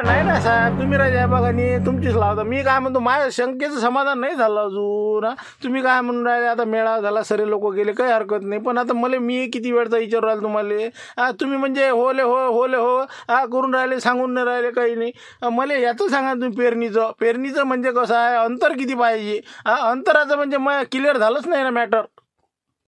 नाही ना साहेब, तुम्ही राजा बघा नी तुमचीच लावता. मी काय म्हणतो, माझ्या शंकेचं समाधान नाही झालं अजून. तुम्ही काय म्हणून राहिले, आता मेळावा झाला, सरे लोक गेले, काही हरकत नाही. पण आता मला मी किती वेळचा विचारू राहिलो तुम्हाला. तुम्ही म्हणजे होले हो करून राहिले, सांगून नाही राहिले, काही नाही. मला याचं सांगा तुम्ही, पेरणीचं म्हणजे कसं आहे, अंतर किती पाहिजे. अंतराचं म्हणजे मग क्लिअर झालंच नाही ना मॅटर.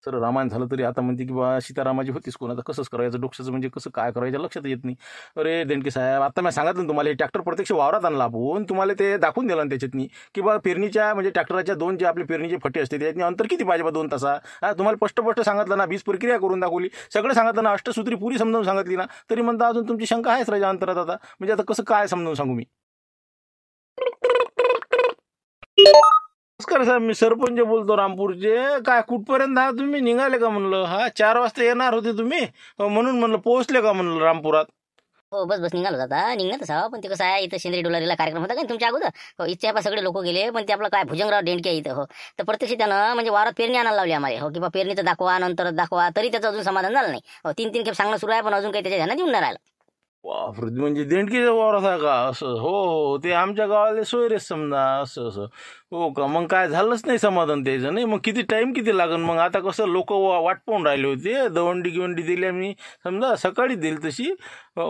सर रामायण झालं तरी आता म्हणते की बा सीतारामाची होतीच कोण, आता कसंच करायचं, डोक्याचं म्हणजे कसं काय करायचं लक्षात येत नाही. अरे देणके साहेब, आता मी सांगितलं ना तुम्हाला, हे ट्रॅक्टर प्रत्यक्ष वावरात आणला आपण, तुम्हाला ते दाखवून दिलं ना त्याच्यातनी की बा पेरणीच्या म्हणजे ट्रॅक्टरच्या दोन जे आपले पेरणीचे फटे असते त्याच्यातनी अंतर किती पाहिजे बा 2 तासा. तुम्हाला स्पष्ट सांगितलं ना, 20 प्रक्रिया करून दाखवली, सगळं सांगितलं ना, अष्टसूत्री पुरी समजावून सांगितली ना, तरी म्हणता अजून तुमची शंका आहेच राजा अंतरात. आता म्हणजे आता कसं काय समजावून सांगू मी. नमस्कार साहेब, मी सरपंच बोलतो रामपूरचे. काय कुठपर्यंत आहात तुम्ही, निघाले का म्हणलं? 4 वाजता येणार होते तुम्ही, म्हणून म्हणलं पोहोचले का म्हणलं रामपुरात. हो बस निघालो आता, निघणार तसा. पण ते कसं आहे, इथं शेंद्री डोलारीला कार्यक्रम होता का तुमच्या अगोदर. हो, इच्छा सगळे लोक गेले, पण ते आपलं काय भुजंगराव डेंडके आहे इथं. हो, तर प्रत्यक्ष त्यानं म्हणजे वारात पेरणी आणायला लावली आम्हाला. हो, किंवा पेरणीचं दाखवा, नंतर दाखवा, तरी त्याचं अजून समाधान झालं नाही. हो, 3 खेप सांगणं सुरू आहे, पण अजून काही त्याच्या ध्यानात येऊन नाही राहिलं. बापरे, म्हणजे देणकीचा वावर आहे का? असं हो, ते आमच्या गावाले सोयरेच समजा. असं हो का? मग काय झालंच नाही समाधान त्याचं. नाही मग किती टाईम किती लागेल मग? आता कसं लोक वाट पाहून राहिले होते, दवंडी गिवंडी दिली आम्ही समजा, सकाळी दिली तशी.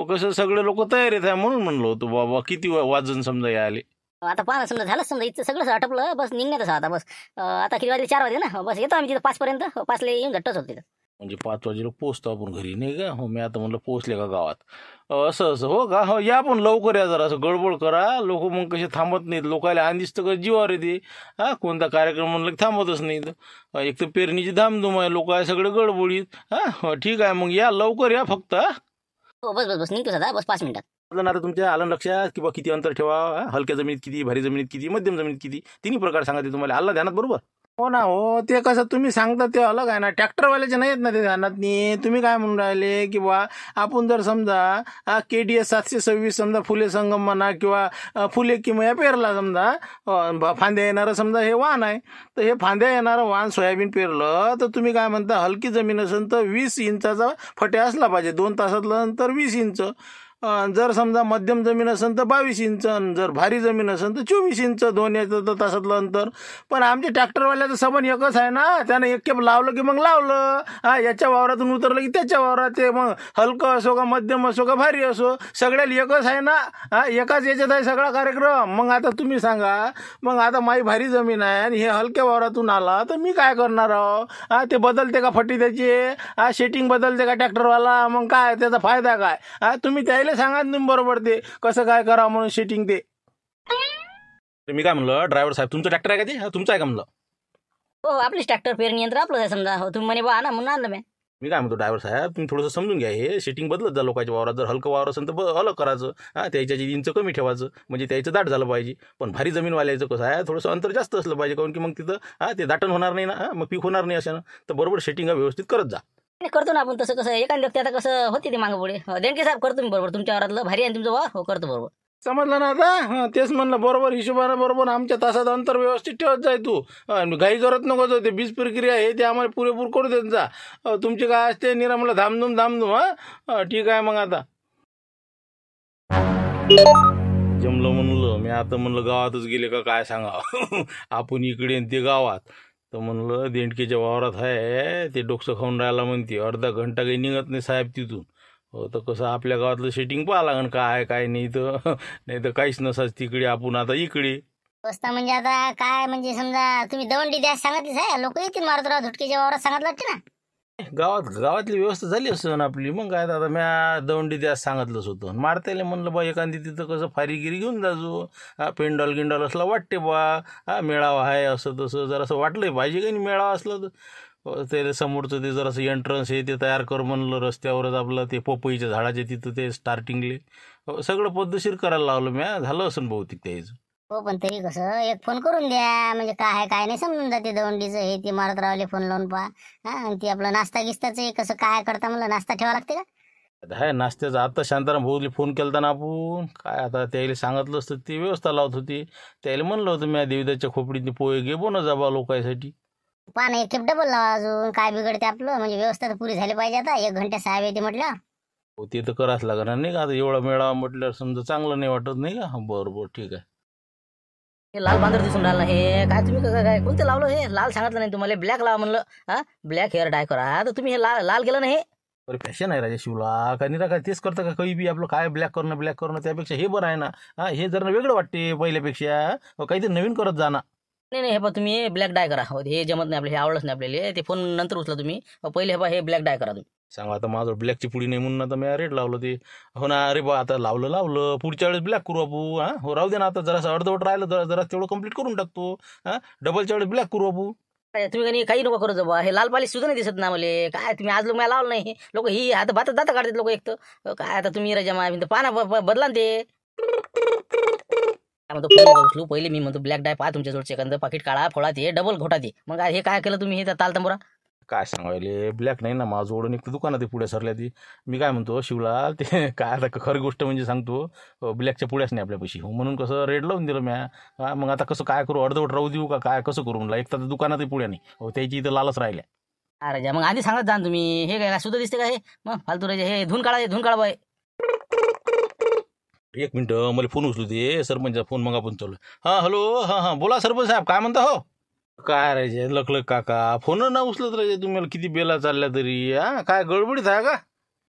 कसं सगळे लोक तयारीत आहे, म्हणून म्हणलं होतं बाबा किती वाजून समजा यायले. आता पाहा समजा झालं, समजा इथं सगळं आटपलं, बस निघण्यातच आता. बस आता किती वाजले, 4 वाजले ना. बस येतो आम्ही तिथं 5 पर्यंत. 5ला येऊन झट्टच होत तिथं. म्हणजे 5 वाजेला पोचतो आपण घरी, नाही का? हो, मी आता म्हणलं पोचले का गावात. असं हो का? हो, या पण लवकर या, जरा असं गडबड करा. लोक मग कसे थांबत नाहीत, लोकायला आधीच तर जीवावर येते. कोणता कार्यक्रम म्हणलं की थांबतच नाहीत. एक तर पेरणीची धामधूम आहे, लोक आहे सगळे गडबडीत. हो ठीक आहे, मग या लवकर या फक्त. हो बस निघतो आता, बस 5 मिनिटात. आता तुमच्या आलं लक्षात की बा किती अंतर ठेवा, हलक्या जमिनीत किती, भारी जमिनीत किती, मध्यम जमिनीत किती, तिन्ही प्रकार सांगा ते तुम्हाला. आलं ध्यानात बरोबर? हो ना. हो, ते कसं तुम्ही सांगता ते अलग आहे ना, ट्रॅक्टरवाल्याचे नाही येत ना ते ध्यानात. नाही तुम्ही काय म्हणून राहिले की बा आपण जर समजा KDS 726 समजा फुले संगम म्हणा, किंवा फुले किमया पेरला समजा, फांद्या येणारं समजा हे वाहन आहे, तर हे फांद्या येणारं वाहन सोयाबीन पेरलं, तर तुम्ही काय म्हणता, हलकी जमीन असेल तर 20 इंचाचा फटे असला पाहिजे, 2 तासातलं नंतर 20 इंच. जर समजा मध्यम जमीन असेल तर 22 इंच, जर भारी जमीन असेल तर 24 इंच, 2 तासातलं अंतर. पण आमच्या ट्रॅक्टरवाल्याचं सबन एकच आहे ना, त्यानं एक खेप लावलं की मग लावलं. याच्या वावरातून उतरलं की त्याच्या वावरात, ते मग हलकं असो का, मध्यम असो का, भारी असो, सगळ्याला एकच आहे ना. एकाच याच्यात आहे सगळा कार्यक्रम. मग आता तुम्ही सांगा, मग आता माझी भारी जमीन आहे आणि हे हलक्या वावरातून आला तर मी काय करणार आहो? ते बदलते का फटी त्याची? सेटिंग बदलते का ट्रॅक्टरवाला? मग काय त्याचा फायदा काय? तुम्ही त्याला सांगा तुम्ही बरोबर ते कसं काय करावं म्हणून सेटिंग ते. मी काय म्हणलं, ड्रायव्हर साहेब तुमचं ट्रॅक्टर आहे का? ते तुमचं आहे का म्हणलं? हो, आपलीच ट्रॅक्टर पेरणी यंत्र आपलं आहे समजा. हो, तुम्ही म्हणे बा ना, म्हणून आणलं मी काय म्हणतो, ड्रायव्हर साहेब तुम्ही थोडंसं समजून घ्या, हे सेटिंग बदलत जा लोकांच्या वावरात. जर हलकं वावर असेल तर अलग करायचं, त्याच्या इंच कमी ठेवायचं, म्हणजे त्याचं दाट झालं पाहिजे. पण भारी जमीनवाल्याचं कसं आहे, थोडंसं अंतर जास्त असलं पाहिजे, कारण की मग तिथं ते दाटण होणार नाही ना, मग पीक होणार नाही. अशा तर बरोबर सेटिंग व्यवस्थित करत जा. करतो ना आपण तसं. कसं एखाद्या व्यक्ती आता कसं होते ते मागं पुढे. देणके साहेब करतो मी बरोबर, तुमच्या घरातलं भारी आहे तुमचं वावर. हो करतो बरोबर. समजलं ना आता? तेच म्हणलं, बरोबर हिशोबानं बरोबर आमच्या तासात अंतर व्यवस्थित ठेवत जाय तू. घाई करत नको जाऊ. ते बीज प्रक्रिया आहे ते आम्हाला पुरेपूर करू देत जा. तुमची काय असते निरा म्हणलं धामधूम. ठीक आहे मग आता जमलं म्हणलं. मी आता म्हणलं गावातच गेले का काय सांगा. आपण इकडे ते गावात, तर म्हणलं देणकेच्या वावरात आहे, ते डोकसं खाऊन राहायला म्हणते. अर्धा घंटा काही निघत नाही साहेब तिथून. हो, तर कसं आपल्या गावातलं सेटिंग पाहा लागेल काय काय नाही तर. नाही तर काहीच नसाच तिकडे, आपण आता इकडे. व्यवस्था म्हणजे आता काय, म्हणजे समजा तुम्ही दवंडी द्या सांगितलीच आहे, लोक येतील मारुतराव धुटकेच्या वावरात सांगितलं वाटते ना. गावातली व्यवस्था झाली असं आपली. मग काय आता म्या दवंडी द्या सांगितलंच होतं. मारतायला म्हणलं बा एखादी तिथं कसं फारीगिरी घेऊन जाजो. पेंडॉल गिंडॉल असला वाटते बा, मेळावा आहे असं तसं जरासं वाटलंय पाहिजे का नाही मेळावा असलं तर. ते समोरचं ते जरासं एंट्रन्स आहे ते तयार कर म्हणलं, रस्त्यावरच आपलं ते पपईच्या झाडाचे तिथं ते स्टार्टिंगले सगळं पद्धतशीर करायला लावलं म्या. झालं असं बहुतेक त्याचं. हो, पण तरी कसं एक फोन करून द्या, म्हणजे काय आहे काय नाही समजून जाते. दवंडीचं हे ते मारत रावले फोन लावून पहा. आणि ते आपलं नाश्ता गिस्ताचं कसं काय करता म्हणलं, नाश्ता ठेवा लागते का? हाय नाश्त्याचं आता शांताराम भाऊले फोन केला ना आपण. काय आता त्याला सांगितलं असतं, ती व्यवस्था लावत होती. त्याला म्हणलं होतं मी देवीदाच्या खोपडीतनी पोहे घे बोन जा बा लोकांसाठी. पान एक खेप डबल लावा, अजून काय बिघडते आपलं, म्हणजे व्यवस्था तर पुरी झाली पाहिजे. आता 1 घंटा साहेब येते म्हटलं. हो ते तर करावंच लागणार नाही का, आता एवढा मेळावा म्हटल्यावर समजा चांगलं नाही वाटत नाही का. बरं बरं ठीक आहे. हे लाल बांदर दिसून राहिलं हे काय तुम्ही काय कोणतं लावलं हे लाल सांगितलं नाही तुम्हाला ब्लॅक लावा म्हणलं. हा ब्लॅक हेअर डाय करा तर तुम्ही हे लाल लाल केलं नाही. बरं फॅशन आहे राजा शिवला, का निरा काय तेच करतं का काही बी आपलं काय ब्लॅक करणं त्यापेक्षा हे बरं आहे ना. हा हे जरा वेगळं वाटते पहिल्यापेक्षा. काहीतरी नवीन करत जाणं. नाही नाही हे बा तुम्ही ब्लॅक डाय करा. हो, हे जमत नाही आपल्याला, हे आवडलंच नाही आपल्याला. ते फोन नंतर उचला तुम्ही. पहिले हे बा हे ब्लॅक डाय करा तुम्ही. सांगा आता माझं ब्लॅकची पुडी नाही म्हणून आता मी रेड लावलं ते. हो ना, अरे बा आता लावलं पुढच्या वेळेस ब्लॅक करू आपण. हा हो राहू दे ना, आता जरा अर्धवट राहिलं जरा जरा तेवढं कंप्लीट करून टाकतो. हा डबलच्या वेळेस ब्लॅक करू आपण. काय तुम्ही काही नको करू बा. हे लाल पालिश सुद्धा नाही दिसत ना मला. काय तुम्ही आज लोक मला लावलं नाही लोक ही आता भात दाता काढतात लोक. एक तर काय आता तुम्ही राजा मा पाना बदला ना ते. काय म्हणतो फोन नका उचलू. पहिले मी म्हणतो ब्लॅक डाय पहा तुमच्या जोडचे एखादं पाकिट काढा फोडा ते डबल घोटा ते. मग हे काय केलं तुम्ही हे तालतंबोरा. काय सांगायले ब्लॅक नाही ना माझं ओढून एक तर दुकानात ते पुढ्या सरल्या ती. मी काय म्हणतो शिवलाल ते काय आता खरी गोष्ट म्हणजे सांगतो ब्लॅकच्या पुढ्याच नाही आपल्यापाशी. हो म्हणून कसं रेड लावून दिलं म्या. हा मग आता कसं काय करू, अर्धवट राहू देऊ का काय कसं करू म्हणलं. एक तर दुकानातही पुढ्या नाही. हो त्याची इथं लालच राहिल्या. अरे राजा मग आधी सांगत जा ना तुम्ही. हे काय सुद्धा दिसते का हे मग फालतू राजा. हे धुन काढा बाय. एक मिनटं मला फोन उचलू दे, सरपंचचा फोन मग आपण चालू. हां हॅलो हां हां बोला सरपंच साहेब काय म्हणता. हो काय राहायचे लखलख काका फोन ना उचलत राहायचे तुम्हाला किती बेला चालल्या तरी. हा काय गडबडीत आहे का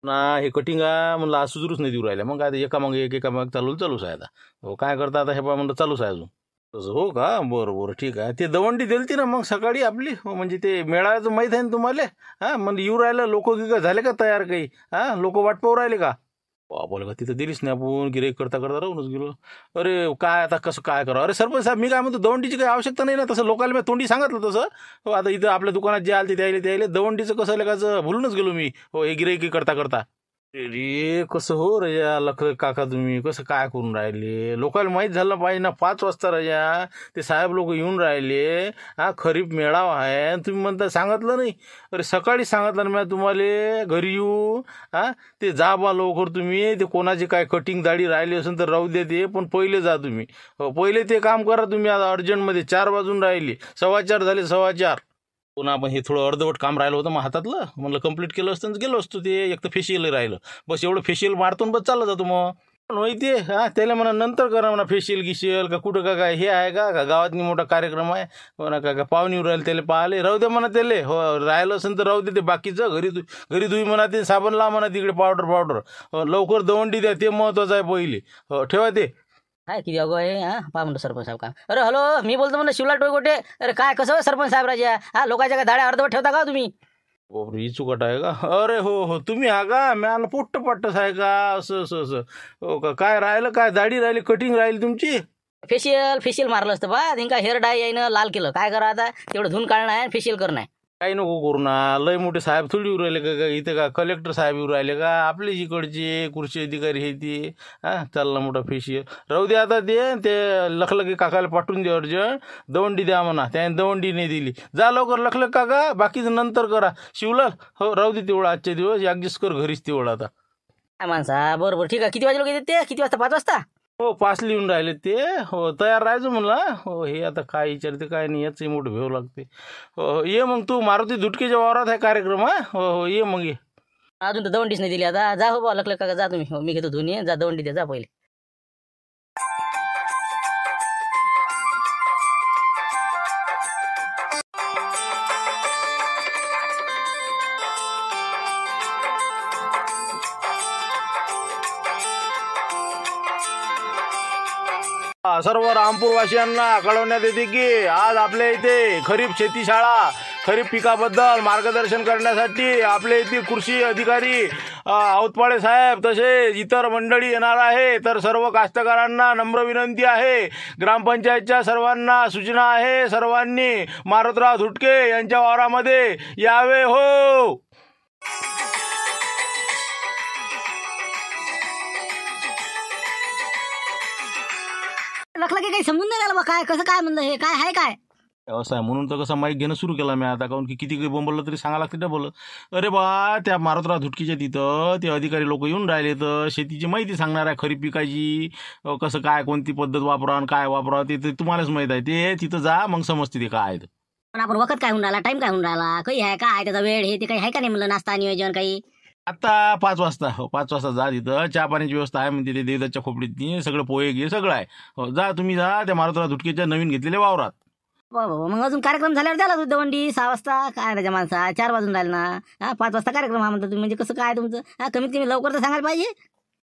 ना. हे कटिंग आहे म्हणलं आज सुधरूच नाही देऊ राहिल्या. मग काय एका मग एका मग चालूच आहे आता. हो काय करता आता हे पा म्हणलं चालूच आहे अजून. तसं हो का बरं ठीक आहे. ते दवंडी दिलती ना मग सकाळी आपली. हो म्हणजे ते मेळाव्याचं माहीत आहे ना तुम्हाला. हां म्हणजे येऊ राहिलं लोक की झाले का तयार काही. हां लोक वाट पाहू राहिले का. बोल का तिथं दिलीच नाही आपण गिरेक करता राहूनच गेलो. अरे काय आता कसं काय करावं. अरे सरपंच साहेब मी काय म्हणतो दवंडीची काही आवश्यकता नाही ना. तसं लोकांना मी तोंडी सांगितलं तसं. हो आता इथं आपल्या दुकानात जे आले ते त्याले दवंडीचं कसं लेखाचं भुलूनच गेलो मी. हो हे गिरेकी करता. रे कसं हो रजा लख काका तुम्ही कसं काय करून राहिले. लोकांना माहीत झालं पाहिजे ना. 5 वाजता रजा ते साहेब लोक येऊन राहिले. हा खरीप मेळावा आहे तुम्ही म्हणता सांगितलं नाही. अरे सकाळी सांगितलं ना मी तुम्हाला घरी येऊ. हा ते जा बा लवकर तुम्ही. ते कोणाची काय कटिंग दाढी राहिली असेल तर राहू दे ते. पण पहिले जा तुम्ही. हो पहिले ते काम करा तुम्ही. आता अर्जंटमध्ये 4 वाजून राहिले. 4:15 झाले 4:15. पुन्हा आपण हे थोडं अर्धवट काम राहिलं होतं मग हातातलं म्हणलं कंप्लीट केलं असतं गेलो असतो. ते एक तर फेशियल राहिलं बस एवढं फेशियल मारतो बस चाललं जातो मग. माहिती आहे हा त्याला म्हणा नंतर करा म्हणा फेशियल गिशियल का कुठं काय हे आहे का गावात मोठा कार्यक्रम आहे म्हणा का पाहुणे राहिले त्याला पाहिले राहू दे म्हणा त्याला. हो राहिलं असेल तर राहू दे. ते बाकीचं घरी धुई म्हणा. ते साबण लावा म्हणा तिकडे पावडर लवकर दवंडी द्या ते महत्वाचं आहे पहिले. हो ठेवा ते. काय किती अगो आहे. हा पहा म्हणतो सरपंच साहेब काम. अरे हॅलो मी बोलतो म्हणलं शिवलाल टोळगोटे. अरे काय कसं साहेब राजा. हा लोकांच्या काय धाड्या अर्धवट ठेवता का तुम्ही. ही चुकट आहे का. अरे हो तुम्ही हा का मॅन पोट्टच आहे का असं. हो का काय राहिलं काय दाढी राहिली कटिंग राहिली तुमची. फेशियल मारलं असतं बा. का हेअर डाय यायनं लाल केलं. काय करा आता तेवढं धुन काढणं आहे फेशियल करणं आहे. काही नको करू ना. लय मोठे साहेब थोडी येऊ राहिले का इथं का कलेक्टर साहेब येऊ राहिले का आपले इकडचे कृषी अधिकारी हे ते. हां चालला मोठा फेशियल राहू दे. आता ते लखलकी काकाला पाठवून दे अर्जंट. दवंडी द्या म्हणा. त्याने दवंडी नाही दिली. जा लवकर लखलक काका बाकीचं नंतर करा. शिवलाल हो राहू दे तेवढं आजचे दिवस ॲडजस्ट कर घरीच तेवढं आता. काय माणसा बरोबर ठीक आहे. किती वाजे लोक येतात ते. किती वाजता 5 वाजता. हो 5 लिहून राहिले ते. हो तयार राहायचं म्हणलं. हो हे आता काय विचारते काय नाही याचंही मोठं भेव लागते. हो ये मग तू मारुती धुटकेच्या वावरात आहे कार्यक्रम. हा हो ये मग ये. अजून तर दवंडीच नाही दिली. आता जा हो बा लखलक काका जा तुम्ही. हो मी घेतो धुनी जा दवंडी द्या जा पहिले. सर्व रामपूरवासियांना कळवण्यात येते की आज आपल्या इथे खरीप शेतीशाळा खरीप पिकाबद्दल मार्गदर्शन करण्यासाठी आपल्या इथे कृषी अधिकारी औतपाळे साहेब तसेच इतर मंडळी येणार आहे. तर सर्व कास्तकारांना नम्र विनंती आहे. ग्रामपंचायतच्या सर्वांना सूचना आहे सर्वांनी मारुतराव धुटके यांच्या वावरामध्ये यावे. हो लखलकी काही समजून नाही राहिलं बा. काय कसं काय म्हणलं हे काय आहे काय. असं आहे म्हणून तर कसं माईक घेणं सुरू केला मी आता. काऊन की किती काही बोंबललं तरी सांगा लागते डबल. अरे बा त्या मारुतराव धुटकीच्या तिथं ते अधिकारी लोक येऊन राहिले तर शेतीची माहिती सांगणार आहे खरीप पिकाची. कसं काय कोणती पद्धत वापरा आणि काय वापरा ते तुम्हालाच माहीत आहे. ते तिथं जा मग समजते ते काय आहे. पण आपण वखत काय होऊन राहिला टाइम काय होऊन राहिला काही आहे काय त्याचा वेळ हे ते काही आहे का नाही म्हणलं नाश्ता नियोजन काही. आता 5 वाजता 5 वाजता जा तिथं चहा पाण्याची व्यवस्था आहे म्हणते ते देवदाच्या खोपडीत सगळं पोहे घे सगळं आहे जा तुम्ही जा त्या मारुतीराव धुटकेच्या नवीन घेतलेल्या वावरात. मग अजून कार्यक्रम झाल्यावर द्याला तू दवंडी 6 वाजता काय राजा माणसा 4 वाजून राहिले ना. 5 वाजता कार्यक्रम हा म्हणता तुम्ही म्हणजे कसं काय तुमचं. कमीत कमी लवकर तर सांगायला पाहिजे.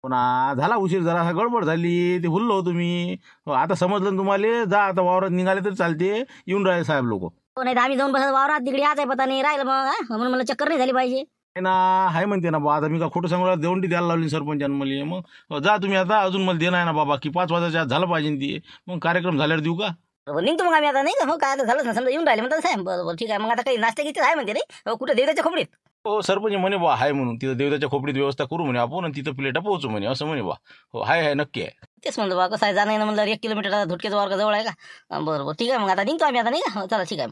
पुन्हा झाला उशीर जरा गडबड झाली ते भुललो तुम्ही. आता समजलं ना तुम्हाला जा आता वावरात निघाले तर चालते येऊन राहिले साहेब लोक. नाही तर आम्ही जाऊन बसत वावरात तिकडे आज आहे पता नाही राहिलं मग म्हणून मला चक्कर नाही झाली पाहिजे. ना हाय म्हणते ना बा आता मी का खोटं सांगू देवंडी द्यायला लावली सरपंचानं मला. मग जा तुम्ही आता अजून मला देणं आहे ना बाबा की 5 वाजायच्या आत झालं पाहिजे ती. मग कार्यक्रम झाल्यावर देऊ का. निघतो मग आम्ही आता नाही का. हो काय आता झालंच ना समजा येऊन राहिले म्हणतात साहेब. बरोबर ठीक आहे मग आता काही नाश्ता घेते आहे म्हणते नाही कुठे देवताच्या खोपडीत. हो सरपंच म्हणे बा हाय म्हणून तिथं देवताच्या खोपडीत व्यवस्था करू म्हणे आपण आणि तिथं प्लेटा पोहोचू म्हणे असं म्हणे बा. हो हाय नक्की आहे. तेच म्हणतो बा कसं आहे जाणं म्हणलं 1 किलोमीटर धुटकेचा वर्ग जवळ आहे का. बरोबर ठीक आहे मग आता निघतो आम्ही आता नाही का. चला ठीक आहे.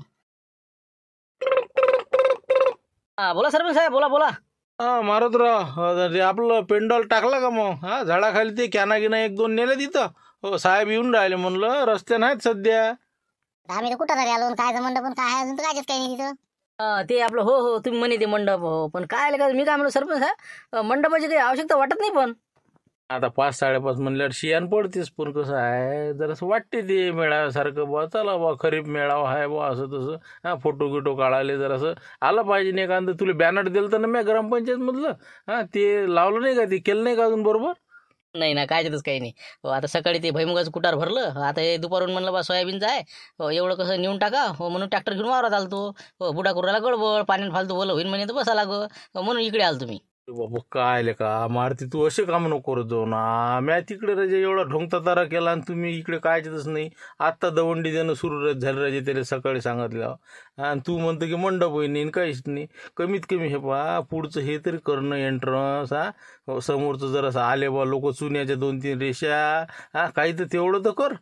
बोला सरपंच साहेब बोला. मारुतराव ते आपलं पेंडॉल टाकला का मग झाडाखाली ते कॅना गिना 1-2 नेले तिथं. हो साहेब येऊन राहिले म्हणलं रस्ते नाहीत सध्या. आम्ही तर कुठं तरी आलो काय मंडप पण काय अजून तर कायच काही नाही तिथं. ते आपलं हो तुम्ही म्हणे ते मंडप हो पण काय का मी काय म्हणलो सरपंच साहेब मंडपाची काही आवश्यकता वाटत नाही. पण आता 5-5:30 म्हणल्यावर शियान पडतेस पण कसं आहे जरासं वाटते ते मेळाव्यासारखं बा चला बा खरीप मेळावा आहे बा असं तसं फोटो गिटो काढायला जरासं आलं पाहिजे नाही का. तुला बॅनर दिलं तर ना मी ग्रामपंचायतमधलं ते लावलं नाही का ते केलं नाही का अजून बरोबर. नाही ना काय काही नाही. हो आता सकाळी ते भैमुगाचं कुटार भरलं आता हे दुपारून म्हणलं बा सोयाबीनचं आहे. हो एवढं कसं नेऊन टाका हो म्हणून ट्रॅक्टर घेऊन वावरात आलतो. हो बुडा कुराला गडबड पाण्यात फालतू बोल होईन म्हणे तर बसा लागो म्हणून इकडे आलो तुम्ही. बाबा काय का मारती तू असे काम नको करत जाऊ ना. मी तिकडे राजे एवढा ढोंगता तारा केला आणि तुम्ही इकडे कायच नाही. आत्ता दवंडी देणं सुरू झालं राजे त्याला सकाळी सांगितलं आणि तू म्हणतो की मंडप होई नाही काहीच नाही. कमीत कमी हे पहा पुढचं हे तरी करणं एंट्रन्स समोरचं जरासं आले बा लोक चुन्याच्या 2-3 रेषा काही तर तेवढं तर कर.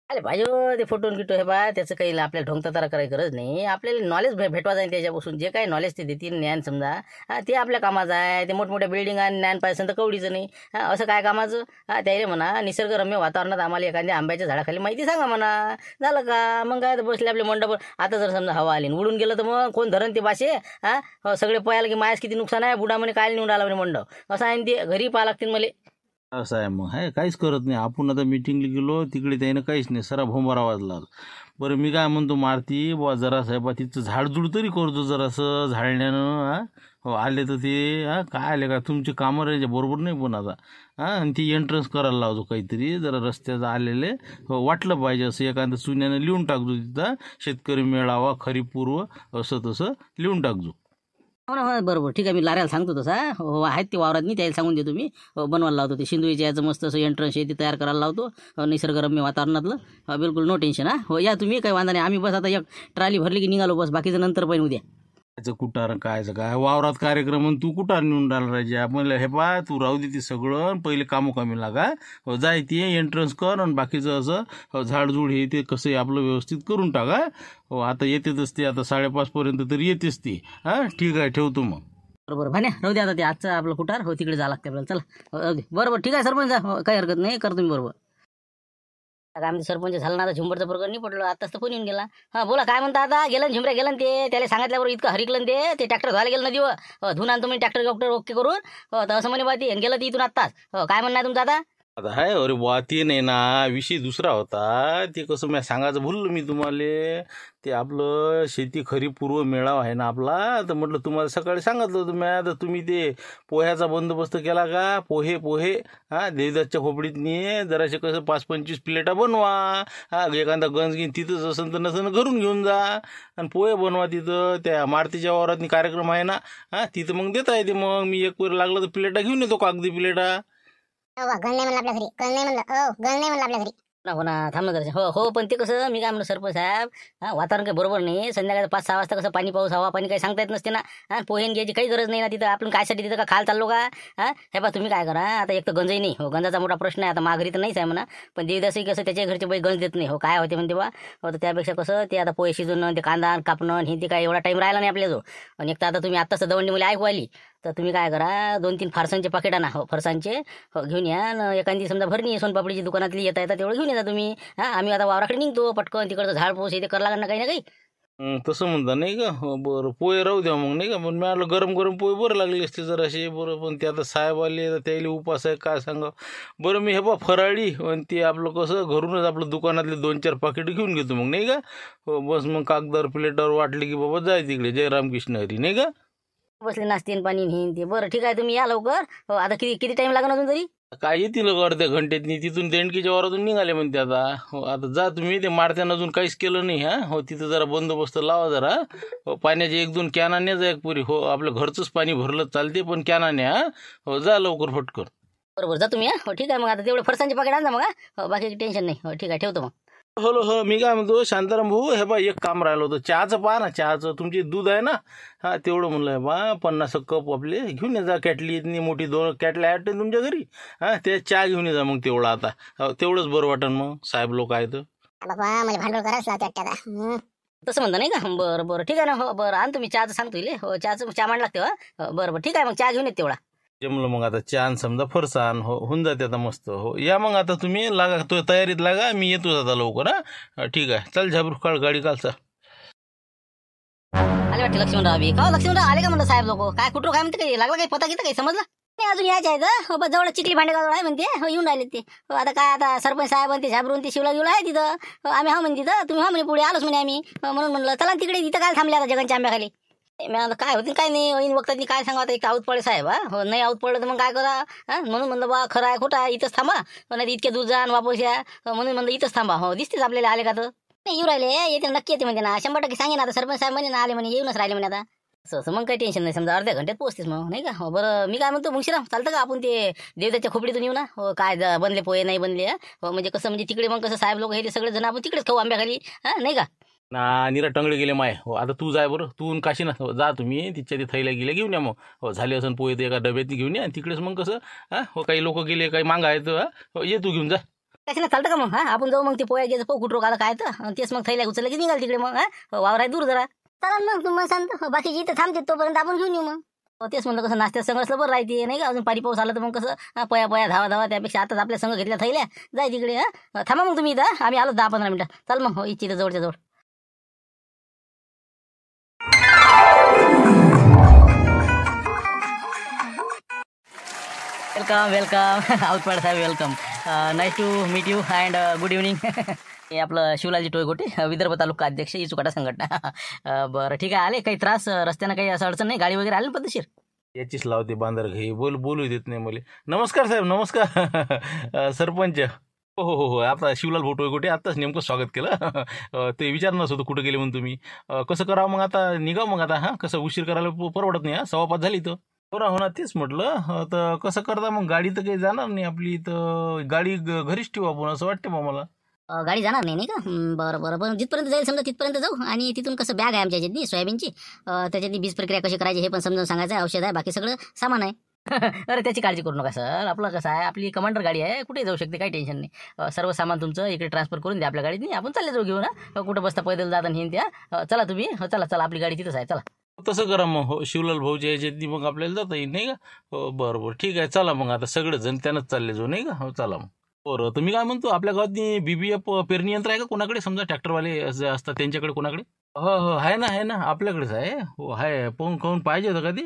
अरे भाई ते फोटो गिटो हे बा त्याचं काही आपल्याला ढोंगता तारा करायची गरज नाही. आपल्याला नॉलेज भेटवा जाईल त्याच्यापासून जे काही नॉलेज ते देतील ज्ञान समजा ते आपल्या कामाचं आहे. ते मोठमोठ्या बिल्डिंग आणि ज्ञान पाहिजे तर कवडीचं नाही. असं काय कामाचं त्याला म्हणा निसर्गरम्य वातावरणात आम्हाला एखाद्या आंब्याच्या झाडाखाली माहिती सांगा म्हणा झालं का. मग काय बसले आपले मंडप. आता जर समजा हवा आली उडून गेलं तर मग कोण धरण ते बाशे सगळे पोयाला की मायास किती नुकसान आहे. बुडा म्हणे काय निवडून आला म्हणे मंडप असं आहे ते घरी पाहा लागतील मला. असं आहे मग आहे काहीच करत नाही. आपण आता मिटिंगला गेलो तिकडे त्यानं काहीच नाही सरा भोंबारा वाजला. बरं मी काय म्हणतो मारती बुवा जरासं बा तिथं झाडझुड तरी करतो जरासं झाडण्यानं हो आले तर ते काय आले का तुमचे कामं राहायचे बरोबर नाही. पण आता आणि ती एंट्रन्स करायला लावतो काहीतरी जरा रस्त्याचं आलेले वाटलं पाहिजे असं एखादं चुन्यानं लिहून टाकतो तिथं शेतकरी मेळावा खरीप पूर्व असं तसं लिहून टाकतो. हो ना हो बरोबर ठीक आहे मी लाऱ्याला सांगतो तसा. हो आहेत ते वावरात मी त्याला सांगून देतो मी बनवायला लावतो. ते शिंदूच्या याचं मस्त असं एंट्रन्स आहे ते तयार करायला लावतो निसर्गरम्य वातावरणातलं. बिलकुल नो टेन्शन हो या तुम्ही काही वांधा नाही. आम्ही बस आता एक ट्रॉली भरली की निघालो बस बाकीचं नंतर पण उद्या. त्याचं कुटार कायचं काय वावरात कार्यक्रम आणि तू कुटार नेऊन राहिला राजा. म्हणलं हे पा तू राहू दे ते सगळं पहिले कामं कमी लागा जाय ते एंट्रन्स कर आणि बाकीचं असं झाडझूड हे ते कसं आपलं व्यवस्थित करून टाका. हो आता येतेच ते आता 5:30 तरी येतेच ती. ठीक आहे ठेवतो मग. बरोबर भान्या राहू द्या आता ते आजचं आपलं कुटार हो तिकडे जावं लागते आपल्याला. चला राहू दे बरोबर ठीक आहे सरपंच काही हरकत नाही करतो मी बरोबर. आमचे सरपंच झालं ना आता झुंबरचं प्रकरण नाही पडलं आताच तर फोन येऊन गेला. बोला काय म्हणता आता गेलं झुंबऱ्या गेलं ते त्याला सांगितल्याबरोबर इतकं हरिकलं ते ट्रॅक्टर धुवायला गेलं ना दिवं धुवून आणतो मी ट्रॅक्टर ओके करून तर असं म्हणे बा ती गेलं ती इथून आत्ताच. काय म्हणणं आहे तुमचं आता. आता हाय अरे बुवा ते नाही ना विषय दुसरा होता. ते कसं मी सांगायचं भुललो मी तुम्हाला. ते आपलं शेती खरीप पूर्व मेळावा आहे ना आपला तर म्हटलं तुम्हाला सकाळी सांगितलं होतं मी. तर तुम्ही ते पोह्याचा बंदोबस्त केला का. पोहे देवदासच्या खोपडीतनी जराशे कसं 5-25 प्लेटा बनवा. एखादा गंज घेऊन तिथंच असं तर नसं घरून घेऊन जा आणि पोहे बनवा तिथं त्या मारुतीच्या वावरात कार्यक्रम आहे ना तिथं मग देता येते. मग मी एक वेळ लागलं तर प्लेटा घेऊन येतो कागदी प्लेटा. गण नाही म्हणलं आपल्या घरी गण नाही म्हणलं गण नाही म्हणलं आपल्या घरी. हो ना थांबलं जरा हो पण ते कसं मी काय म्हणलं सरपंच साहेब वातावरण काही बरोबर नाही. संध्याकाळी 5-6 वाजता कसं पाणी पाऊस हवा पाणी काही सांगता येत नसते ना. पोहेन घ्यायची काही गरज नाही ना तिथं. आपण कायसाठी तिथं का खाल चाललो का. हे बा तुम्ही काय करा आता एक तर गंजही नाही हो गंजाचा मोठा प्रश्न आहे. आता माघारी तर नाहीच आहे म्हणा पण देवदासही कसं त्याच्या घरचे बाई गंज देत नाही हो काय होते म्हणते बा. हो तर त्यापेक्षा कसं ते आता पोहे शिजून ते कांदा कापणं हे ते काय एवढा टाईम राहिला नाही आपल्या जो. आणि एक तर आता तुम्ही आत्ताच दवंडी मला ऐकू आली तर तुम्ही काय करा 2-3 फारसांचे पाकिट आणा हो फरसांचे घेऊन या. एखादी समजा भरणी सोनपापडीची दुकानातली येता तेवढं घेऊन येता तुम्ही. आम्ही आता वावराकडे निघतो पटकन तिकडचं झाड पोस हे ते करायला लागणार काही ना काही. तसं म्हणता नाही का बरं पोहे राहू द्या मग नाही का पण मला गरम गरम पोहे बरं लागले असते जराशे बरं पण ते आता साहेब आले तर त्याला उपास आहे काय सांगा बरं मी हे बा फराळी आणि ते आपलं कसं घरूनच आपलं दुकानातले 2-4 पाकिट घेऊन घेतो मग नाही का बस मग कागदावर प्लेटावर वाटले की बाबा जाय तिकडे जय रामकृष्ण हरी नाही का बसले नाश्ते पाणी नेईन ते. बरं ठीक आहे तुम्ही या लवकर. हो आता किती किती टाइम लागणार अजून तरी? काय येतील अर्ध्या घंट्यातनी तिथून देणकीच्या वारातून निघाले म्हणते आता हो आता जा तुम्ही ते मारत्यानं अजून काहीच केलं नाही हा हो तिथं जरा बंदोबस्त लावा जरा हो पाण्याचे 1-2 कॅनाने जा एक पुरी हो आपलं घरचंच पाणी भरलं चालते पण कॅनाने हा हो जा लवकर फटकन बरोबर जा तुम्ही. हो ठीक आहे मग आता तेवढे फरसांचे पाकिट आणजा मग. हो बाकी टेन्शन नाही. हो ठीक आहे ठेवतो मग. हो मी काय म्हणतो शांताराम भाऊ हे बा एक काम राहिलं होतं चहाचं पहा ना चहाचं तुमचे दूध आहे ना हा तेवढं म्हणलं आहे बा 50 कप आपले घेऊन ये जा कॅटली इतनी मोठी 2 कॅटल्या आहेत तुमच्या घरी हा ते चहा घेऊन ये जा मग तेवढं आता हो तेवढंच बरं वाटन मग साहेब लोक आहेत बाबा मला भांडवल करायच लागते वाटतं आता. तसं म्हणता नाही का? बरं बरं ठीक आहे ना. हो बरं आण तुम्ही चहाचं सांगतो इले. हो चहा मांड लागते. हो बरं बरं ठीक आहे मग चहा घेऊन येत तेवढा. जमलं मग आता छान समजा फरसान हो होऊन जाते आता मस्त हो या मग आता तुम्ही लागा तो तयारीत लागा मी येतोच आता लवकर हा ठीक आहे चल झाबरू काळ गाडी कालचा आले वाटते लक्ष्मणराव बी. का लक्ष्मणराव आले का म्हणलं साहेब लोक काय कुठं काय म्हणते काही लागला काही पता घेता काही समजलं नाही अजून यायचे आहेत. हो बस जवळ चिखली भांडेगाव आहे म्हणते. हो येऊन राहिले ते. हो आता काय आता सरपंच साहेब ते झाबरून ते शिवला गेलो आहे तिथं. हो आम्ही हा म्हणजे तिथं तुम्ही हा म्हणे पुढे आलोच म्हणे आम्ही. म्हणून म्हणलं चला तिकडे तिथं काय थांबले आता जगांच्या आंब्याखाली. मी आता काय होती काय नाही ऐन वक्तातनी काय सांगा आता एक आऊत पडे साहेब हा हो नाही आऊत पडलं तर मग काय करा हा म्हणून म्हणलं बा खरं आहे खोटं आहे इथंच थांबा नाही इतके दूर जा वापस या म्हणून म्हणलं इथंच थांबा. हो दिसतेच आपल्याला आले का तर नाही येऊ राहिले येते नक्की येते म्हणजे ना 100% सांगेन आता सरपंच साहेब म्हणे ना आले म्हणे येऊनच राहिले म्हणे आता असं मग काही टेन्शन नाही समजा अर्ध्या घंट्यात पोहोचतेस मग नाही का. हो बरं मी काय म्हणतो मुंशीराम चालतं का आपण ते देवताच्या खोपडीतून येऊ ना. हो काय बनले पोहे नाही बनले हो म्हणजे कसं म्हणजे तिकडे मग कसं साहेब लोक हे सगळे जण आपण तिकडेच खाऊ आंब्याखाली हा नाही का. ना निरा टंगळे गेले माय हो आता तू जाय बरं तू काशी ना जा तुम्ही तिच्या ते थैल्या गेले घेऊन या मग हो झाले असं पोहे ते एका डब्यात घेऊन या तिकडेच मग कसं हा हो काही लोक गेले काही मागा आहेत हो ये तू घेऊन जा कशाला चालतं का मग हा आपण जाऊ मग ते पोया घ्यायचं पोह कुठं आला काय तर तेच मग थैल्या उचललं की निघाल तिकडे मग हा वावर आहे दूर जरा चला मग तुम्हाला सांगतो बाकीची इथं थांबते तोपर्यंत आपण घेऊन येऊ मग. तेच म्हणलं कसं नाश्त्यात संघ असलं बरं राहते नाही का अजून पाणी पाऊस आलं तर मग कसं पया धावा त्यापेक्षा आताच आपल्या संघ घेतल्या थैल्या जाय तिकडे हा थांबा मग तुम्ही इथं आम्ही आलो 10-15 मिनिटं चाल मग हो इच्छित जवळच्या जवळ. वेलकम आउटपाड साहेब welcome nice to meet you and good evening. हे आपलं शिवलालजी टोयगोटे विदर्भ तालुका अध्यक्ष इचुकाटा संघटना. बरं ठीक आहे आले काही त्रास रस्त्यानं काही असं अडचण नाही गाडी वगैरे आली पद्धतशीर याचीच लावते बांधर घे बोलू देत नाही मला. नमस्कार साहेब नमस्कार सरपंच हो आता शिवलाल टोयगोटे आत्ताच नेमकं स्वागत केलं ते विचारणारच होतं कुठं गेले म्हणून तुम्ही कसं करावं मग आता निघा मग आता हां कसं उशीर करायला परवडत नाही 5:15 झाली तर हो ना तेच म्हटलं तर कसं करता मग गाडी तर काही जाणार नाही आपली तर गाडी घरीच ठेवू आपण असं वाटतं मग मला. गाडी जाणार नाही का. बरं बरं बरं जिथपर्यंत जाईल समजा तिथपर्यंत जाऊ आणि तिथून कसं बॅग आहे आमच्या ह्याच्यातली सोयाबीनची त्याच्यातली बीज प्रक्रिया कशी करायची हे पण समजून सांगायचं आहे. औषध आहे बाकी सगळं सामान आहे. अरे त्याची काळजी करू नका सर आपलं कसं आहे आपली कमांडर गाडी आहे कुठे जाऊ शकते काही टेन्शन नाही. सर्व सामान तुमचं इकडे ट्रान्सफर करून द्या आपल्या गाडीत आपण चालले जाऊ घेऊन कुठं बसता पैदल जाता हिंद त्या चला तुम्ही चला आपली गाडी तिथंच आहे चला. तसं करा मग हो शिवलाल भाऊच्या याच्यातनी मग आपल्याला जाता येईल नाही का. हो बरं ठीक आहे चला मग आता सगळं जण त्यानंच चालले जाऊ नाही का. हो चला मग बरं तर मी काय म्हणतो आपल्या गावात BBF पेरणी यंत्र आहे का कोणाकडे समजा ट्रॅक्टरवाले असतात त्यांच्याकडे कोणाकडे. हो आहे ना आपल्याकडेच आहे हो आहे पाहून पाहिजे होतं का ते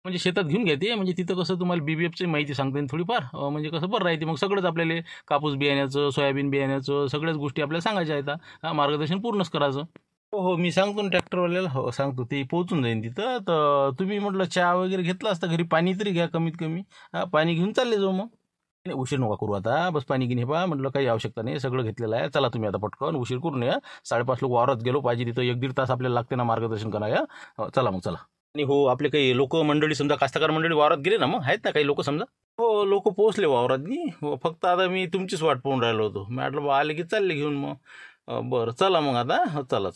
म्हणजे शेतात घेऊन घ्या म्हणजे तिथं कसं तुम्हाला BBFची माहिती सांगता येईल थोडीफार म्हणजे कसं बरं राहते मग सगळंच आपल्याला कापूस बियाण्याचं सोयाबीन बियाण्याचं सगळ्याच गोष्टी आपल्याला सांगायच्या आहेत मार्गदर्शन पूर्णच करायचं. हो मी सांगतो ना ट्रॅक्टरवाल्याला हो सांगतो ते पोहोचून जाईन तिथं तर तुम्ही म्हटलं चहा वगैरे घेतला असता घरी पाणी तरी घ्या कमीत कमी पाणी घेऊन चालले जाऊ मग. नाही उशीर नका करू आता बस पाणी घेणे पहा म्हटलं काही आवश्यकता नाही सगळं घेतलेलं आहे चला तुम्ही आता पटकन उशीर करू नये 5:30 लोक वावरात गेलो पाहिजे तिथं 1-1.5 तास आपल्याला लागते ना मार्गदर्शन करायला चला मग चला. आणि हो आपले काही लोक मंडळी समजा कास्तकार मंडळी वावरात गेले ना मग आहेत ना काही लोक समजा हो लोक पोहोचले वावरात हो फक्त आता मी तुमचीच वाट पाहून राहिलो होतो मी म्हटलं बा आले की चालले घेऊन मग बरं चला मग आता चला.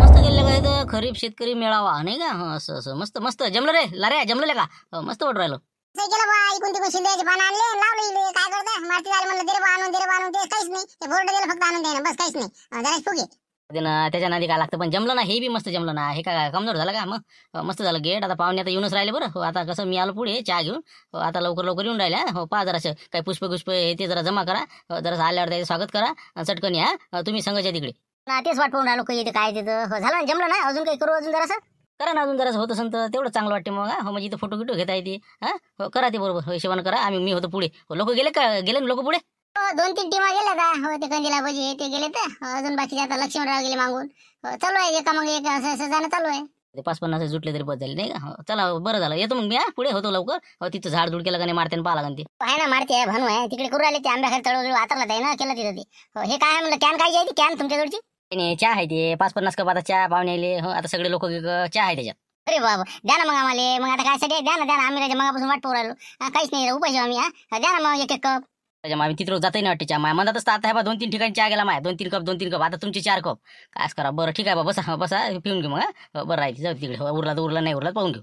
मस्त गेले काय तर खरीप शेतकरी मेळावा नाही का असं मस्त मस्त जमलं रे लारे जमलं का मस्त वाटू राहिलं. गेलं बा इकून तिकून शिंद्याचे पानं आणले लावले काय करता मारती झाले म्हणलं दे रे बा आणून ते काहीच नाही ते बोर्ड दिलं फक्त आणून द्यायला बस काहीच नाही जरा फुगे ते ना त्याच्या नादी काय लागतं पण जमलं ना हे बी मस्त जमलं ना हे काय कमजोर झालं का मग मस्त झालं गेट आता पाहुणे आता येऊनच राहिले बरं हो आता कसं मी आलो पुढे चहा घेऊन हो आता लवकर लवकर येऊन राहिल्या हो पहा जरासं काही पुष्प हे ते जरा जमा करा जरा आल्यावर त्याचं स्वागत करा आणि चटकन या तुम्ही संघाच्या तिकडे ना तेच वाट पाहून राहिलो काही येते काय तिथं हो, झालं ना जमलं ना अजून काही करू अजून जरासं करा ना अजून जरासं होत असेल तर तेवढं चांगलं वाटते मग हो म्हणजे इथं फोटो गिटो घेता येते हो करा ते बरोबर हिशोबानं करा मी होतो पुढे लोक गेले ना लोक पुढे हो 2-3 टीमा गेल्या का हो ते कंदिला भजी ते गेले तर अजून बाकीचे आता लक्ष्मणराव गेले मागून हो, चालू आहे एका मग एक असं असं जाणं चालू आहे ते 5-50 जुटले तरी बस झाले नाही का हो, चला बरं झालं येतो मग मी पुढे होतो लवकर हो तिथं झाड झुड केलं का नाही मारते पाहा लागन ते आहे ना मारते आहे भानू आहे तिकडे करू राहिले ते आंब्याखाली तळवगैरे वातरला आहे ना केलं तिथं ते हो, हे काय आहे म्हणलं कॅन काय आहे कॅन तुमच्याकडची नाही चहा आहे ते 5-50 कप आता चहा पाहुणे आले हो आता सगळे लोक चहा आहे त्याच्यात अरे बाबा द्या ना मग आम्हाला मग आता काय साठी द्या ना आम्ही राजा मगापासून वाट पाहू राहिलो काहीच नाही उपाशी आम्ही द्या ना मग एक कप त्याच्या आम्ही तिथं जातही नाही वाटते चहा माय म्हणत असतं आता हे बा 2-3 ठिकाणी चहा गेला माय 2-3 कप आता तुमचे 4 कप कायच करा बरं ठीक आहे बा बसा पिऊन घेऊ मग बरं राहायचं जाऊ तिकडे उरला तर उरला नाही उरला पाहून घेऊ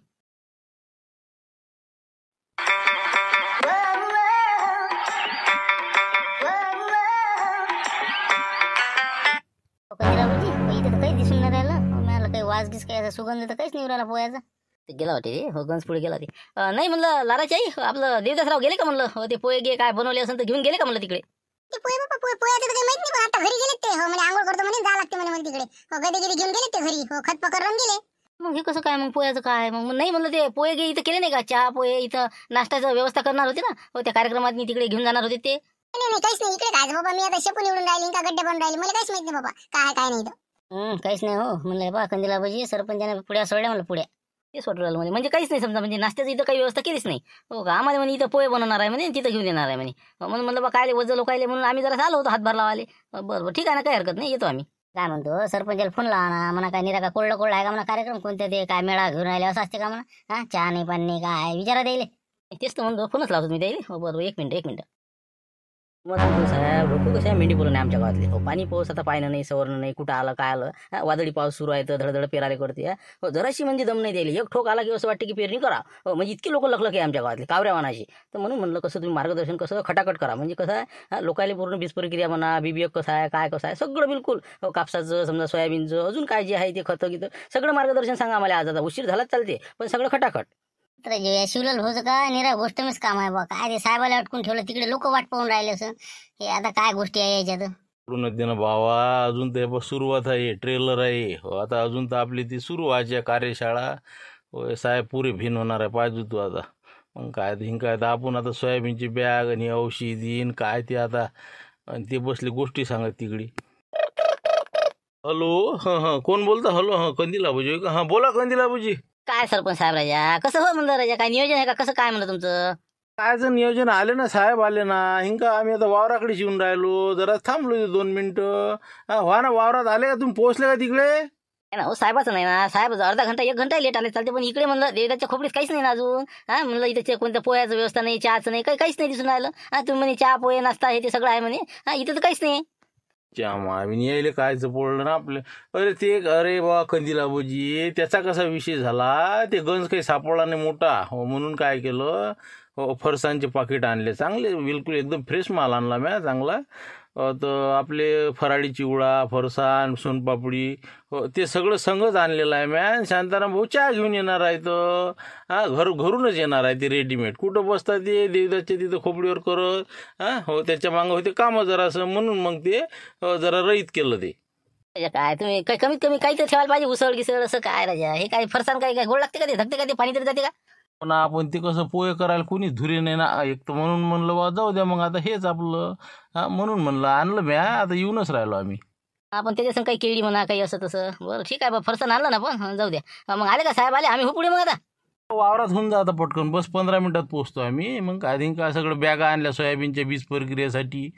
इथं तर काहीच दिसून नाही राहिलं मला काही वाजगीस काय सुगंध तर काहीच नाही राहिला पोह्याचा ते गेला होते हो गंज पुढे गेला ते नाही म्हणलं लाराची आई आपलं देवदासराव गेले का म्हणलं हो ते पोहे गे काय बनवले असेल तर घेऊन गेले का म्हणलं तिकडे ते पोहे बाबा पोह्याचं काही माहित नाही पण आता घरी गेले ते हो म्हणजे आंघोळ करतो म्हणे जा लागते म्हणे तिकडे हो कधी घेऊन गेले ते घरी हो खत पकडून गेले मग हे कसं काय मग पोह्याचं काय मग नाही म्हणलं ते पोहे गे इथं केले नाही का चहा पोहे इथं नाश्त्याचं व्यवस्था करणार होते ना हो त्या कार्यक्रमात मी तिकडे घेऊन जाणार होते ते नाही काहीच नाही इकडे काय बाबा मी आता शेपून निवडून राहिली का गड्डे बनून राहिली मला काहीच माहित नाही बाबा काय नाही इथं काहीच नाही हो म्हणलं बा कंदिला भजी सरपंचाने पुढ्या सोडल्या म्हणलं पुढ्या तेच वाटू राहिलं म्हणजे काहीच नाही समजा म्हणजे नाश्त्याचं इथं काही व्यवस्था केलीच नाही हो का आम्हाला म्हणे इथं पोहे बनवणार आहे म्हणे तिथं घेऊन येणार आहे म्हणे म्हणून म्हणलं बा काय वजन लोक आले म्हणून आम्ही जरा आलो होतो हातभार लावाले बरं ठीक आहे ना काही हरकत नाही येतो आम्ही काय म्हणतो सरपंचाला फोन लावा ना म्हणा काय निरा का कोल्ड आहे का म्हणा कार्यक्रम कोणत्या ते काय मेळा घेऊन राहिले असं असते का म्हणा चहा नाही पाणी नाही काय विचारा द्यायले तेच तर म्हणतो फोनच लावतो मी द्यायला हो बरोबर एक मिनिट मग साहेब लोक कशा मेंढी बोलून आमच्या गावातले हो पाणी पाऊस आता पाहिलं नाही सवरलं नाही कुठं आलं काय आलं वादळी पाऊस सुरू आहे तर धडधड पेराले करते हो जराशी म्हणजे दम नाही द्यायला एक ठोक आला की असं वाटतं की पेरणी करा हो म्हणजे इतके लोक लखलक आहे आमच्या गावातले कावऱ्यावानाची तर म्हणून म्हणलं कसं तुम्ही मार्गदर्शन कसं खटाखट करा म्हणजे कसं आहे लोकायला पूर्ण बीज प्रक्रिया म्हणा बीबिएफ कसं आहे कसं आहे सगळं बिलकुल हो कापसाचं समजा सोयाबीनचं अजून काय जे आहे ते खतं गीतं सगळं मार्गदर्शन सांगा आम्हाला आज आता उशीर झालाच चालते पण सगळं खटाखट शिवलाल भाऊचं काय निरा गोष्ट मीच काम आहे बा काय ते साहेबाला अटकून ठेवलं तिकडे लोक वाट पाहून राहिले असं हे आता काय गोष्टी आहे याच्यात पूर्ण ना भावा अजून ते सुरुवात आहे ट्रेलर आहे हो आता अजून तर आपली ती सुरू व्हायची कार्यशाळा होय साहेब पुरे भिन होणार आहे पाहिजे तू आता मग काय काय तर आपण आता सोयाबीनची बॅग आणि औषधी काय ते आता आणि ते बसले गोष्टी सांगत तिकडे हॅलो हां कोण बोलता हॅलो कंदिला बुजी का बोला कंदिला बुजी काय सरपंच साहेब राजा कसं हो म्हणलं राजा काय नियोजन आहे का कसं काय म्हणलं तुमचं कायचं नियोजन आले ना साहेब आले ना हिंका आम्ही आता वावराकडे येऊन राहिलो जरा थांबलो 2 मिनिटं व्हा ना वावरात आले का तुम्ही पोहोचले का तिकडे ना हो साहेबाचं नाही ना साहेब अर्धा घंटा 1 घंटा लेट आले चालते पण इकडे म्हणलं देवदाच्या खोपडीत काहीच नाही ना अजून म्हणलं इथे कोणत्या पोह्याचं व्यवस्था नाही चहाचं नाही काहीच नाही दिसून राहिलं तुम्ही म्हणे चहा पोहे नाश्ता हे ते सगळं आहे म्हणे इथं तर काहीच नाही आम्ही यायले कायचं पडलं ना आपलं अरे बा कंदिला बुजी त्याचा कसा विषय झाला ते गंज काही सापडला नाही मोठा हो म्हणून काय केलं हो फरसांचे पाकिट आणले चांगले बिलकुल एकदम फ्रेश माल आणला म्या चांगला तर आपले फराळी चिवडा फरसाण सोनपापडी हो ते सगळं संगच आणलेलं आहे म्या शांताराम भाऊ चहा घेऊन येणार आहे तर घरूनच येणार आहे ते रेडीमेड कुठं बसतात ते देवदासच्या तिथं खोपडीवर करत हो त्याच्या मागं होते कामं जरासं म्हणून मग ते जरा रहित केलं ते काय तुम्ही काही कमीत कमी काही तर ठेवायला पाहिजे उसळ गिसळ असं काय राजा हे काय फरसाण काय गोड लागते का ते धकते का ते पाणी तरी जाते का पण आपण ते कसं पोहे करायला कोणीच धुरे नाही ना एक तर म्हणून म्हणलं बा जाऊ द्या मग आता हेच आपलं म्हणून म्हणलं आणलं म्या आता येऊनच राहिलो आम्ही आपण त्याच्यासंग काही केळी म्हणा काही असं तसं बरं ठीक आहे बा फरसाण आणलं ना पण जाऊ द्या मग आले का साहेब आले आम्ही हो पुढे मग आता वावरात होऊन जा आता पटकन बस 15 मिनिटात पोहोचतो आम्ही मग काय थिंक का सगळं बॅगा आणल्या सोयाबीनच्या बीज प्रक्रियेसाठी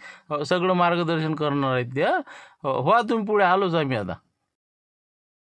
सगळं मार्गदर्शन करणार आहेत त्या व्हा तुम्ही पुढे आलोच आम्ही आता